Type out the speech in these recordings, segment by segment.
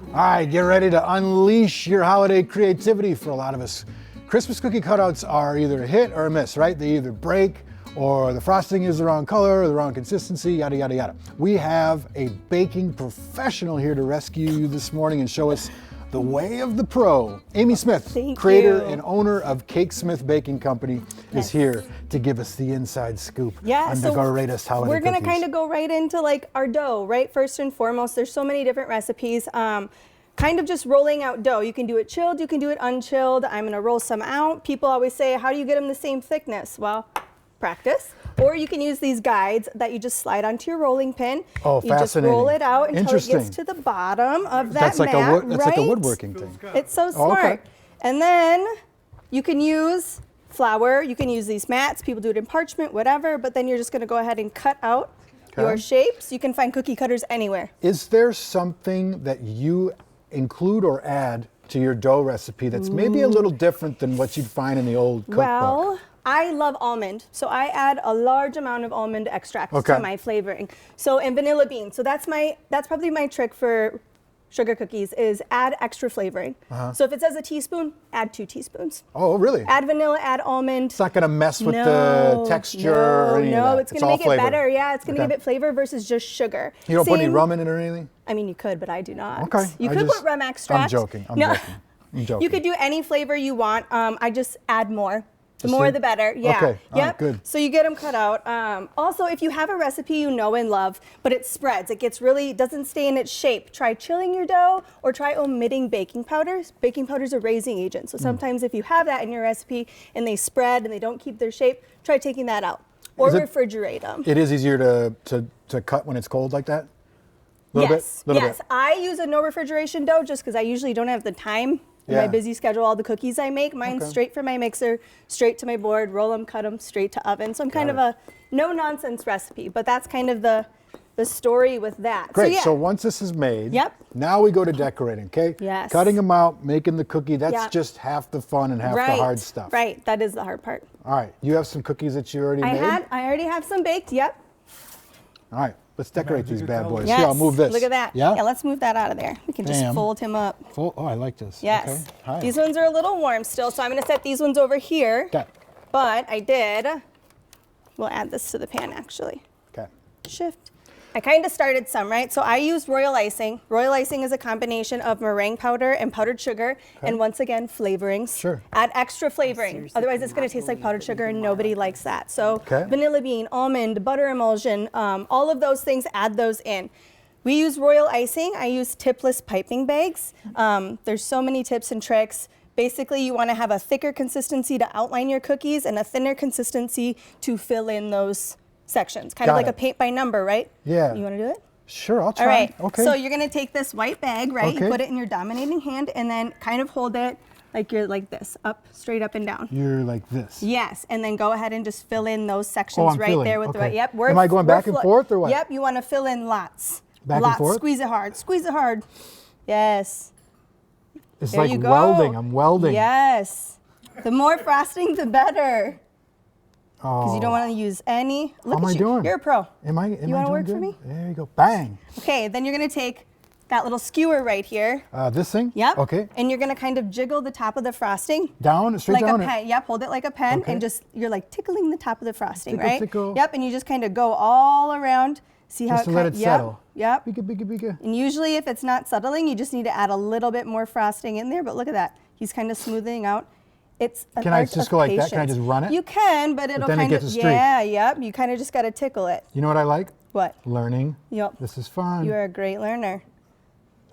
All right, get ready to unleash your holiday creativity. For a lot of us, Christmas cookie cutouts are either a hit or a miss, right? They either break or the frosting is the wrong color or the wrong consistency, yada, yada, yada. We have a baking professional here to rescue you this morning and show us the way of the pro. Amy Smith, creator and owner of Cake Smith Baking Company, is here to give us the inside scoop on the greatest holiday we're gonna cookies. kind of go right into like our dough, right? First and foremost, there's so many different recipes. Kind of just rolling out dough. You can do it chilled, you can do it unchilled. I'm gonna roll some out. People always say, how do you get them the same thickness? Well, practice. Or you can use these guides that you just slide onto your rolling pin. Oh, you fascinating. just roll it out until it gets to the bottom of that That's like mat, that's like a woodworking thing. It's so smart. Oh, okay. And then you can use flour. You can use these mats. People do it in parchment, whatever. But then you're just going to go ahead and cut out your shapes. You can find cookie cutters anywhere. Is there something that you include or add to your dough recipe that's maybe a little different than what you'd find in the old cookbook? Well, I love almond, so I add a large amount of almond extract to my flavoring. So, and vanilla bean. So that's probably my trick for sugar cookies is add extra flavoring. So if it says a teaspoon, add 2 teaspoons. Oh, really? Add vanilla, add almond. It's not going to mess with the texture or anything. No, it's going to make it flavor. better. Yeah, it's going to give it flavor versus just sugar. You don't put any rum in it or anything? I mean, you could, but I do not. Okay. You could put rum extract. I'm joking. I'm joking. You could do any flavor you want. I just add more. The more the better. Yeah. Okay. Yep. Good. So you get them cut out. Also, if you have a recipe you know and love, but it spreads, it gets really, doesn't stay in its shape, try chilling your dough or try omitting baking powders. Baking powders are raising agents. So sometimes if you have that in your recipe and they spread and they don't keep their shape, try taking that out or refrigerate them. It is easier to cut when it's cold like that? Yes. I use a no refrigeration dough just because I usually don't have the time. In my busy schedule, all the cookies I make, mine's straight from my mixer, straight to my board, roll them, cut them, straight to oven. So I'm kind of a no-nonsense recipe, but that's kind of the story with that. Great, so once this is made, now we go to decorating, okay? Yes. Cutting them out, making the cookie, that's just half the fun and half the hard stuff. Right, that is the hard part. All right, you have some cookies that you already made? I already have some baked, All right. Let's decorate these bad boys. Yes. Here, I'll move this. Look at that. Yeah? Yeah, let's move that out of there. We can just fold him up. Oh, I like this. Yes. Okay. Hi. These ones are a little warm still, so I'm going to set these ones over here. Okay. But we'll add this to the pan actually. Okay. Shift. I kind of started some, right? So I used royal icing. Royal icing is a combination of meringue powder and powdered sugar, and once again, flavorings. Sure. Add extra flavoring. Otherwise, it's going to taste like powdered sugar, and nobody likes that. So vanilla bean, almond, butter emulsion, all of those things, add those in. We use royal icing. I use tipless piping bags. There's so many tips and tricks. Basically, you want to have a thicker consistency to outline your cookies and a thinner consistency to fill in those sections, kind of like a paint by number, right? Yeah. You want to do it? Sure, I'll try. All right. Okay. So you're going to take this white bag, right? You put it in your dominating hand and then kind of hold it like you're like this, up, straight up and down. You're like this. Yes, and then go ahead and just fill in those sections there with the right. Yep. Am I going back and forth or what? Yep. You want to fill in lots. Back and forth. Squeeze it hard. Squeeze it hard. Yes. It's like welding. I'm welding. Yes. The more frosting, the better. Because Oh. you don't want to use any. How am I doing? You're a pro. Am I You want to doing work good? for me? There you go. Bang. Okay, then you're going to take that little skewer right here. This thing? Yep. Okay. And you're going to kind of jiggle the top of the frosting. Down, straight like down? a pen. Yep, hold it like a pen and just, you're like tickling the top of the frosting, Tickle, right? tickle. Yep, and you just kind of go all around. See how Just to let it settle. Yep. Bigger. And usually if it's not settling, you just need to add a little bit more frosting in there. But look at that. He's kind of smoothing out. It's an Can I art just of go like that? patience. Can I just run it? You can, but it'll then it kind gets of, a streak. yep. You kind of just got to tickle it. You know what I like? What? Learning. Yep. This is fun. You're a great learner.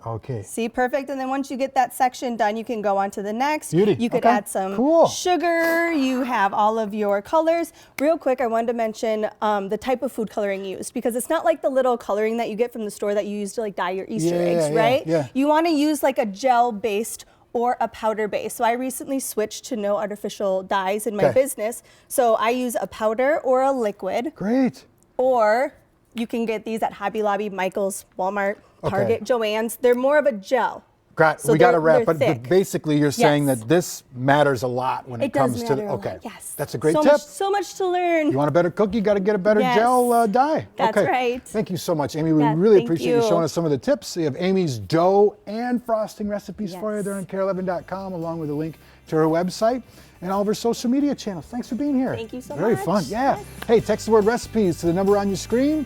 Okay. See, perfect. And then once you get that section done, you can go on to the next. Beauty. You could Okay. add some sugar. You have all of your colors. Real quick, I wanted to mention the type of food coloring used, because it's not like the little coloring that you get from the store that you use to like dye your Easter eggs, right? Yeah. You want to use like a gel-based or a powder base. So I recently switched to no artificial dyes in my business. So I use a powder or a liquid. Great. Or you can get these at Hobby Lobby, Michael's, Walmart, Target, Joann's. They're more of a gel. Got, So we got to they're wrap, but thick. basically you're saying Yes. that this matters a lot when it, It does comes matter to, a lot, okay. yes. That's a great so tip. So much to learn. You want a better cookie, got to get a better Yes. gel dye. That's okay. right. Thank you so much, Amy. We Yeah, really thank appreciate you you. showing us some of the tips. We have Amy's dough and frosting recipes for you Yes. there on care11.com, along with a link to her website and all of her social media channels. Thanks for being here. Thank you so Very much. fun. Yeah. Yes. Hey, text the word recipes to the number on your screen.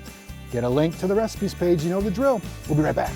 Get a link to the recipes page. You know the drill. We'll be right back.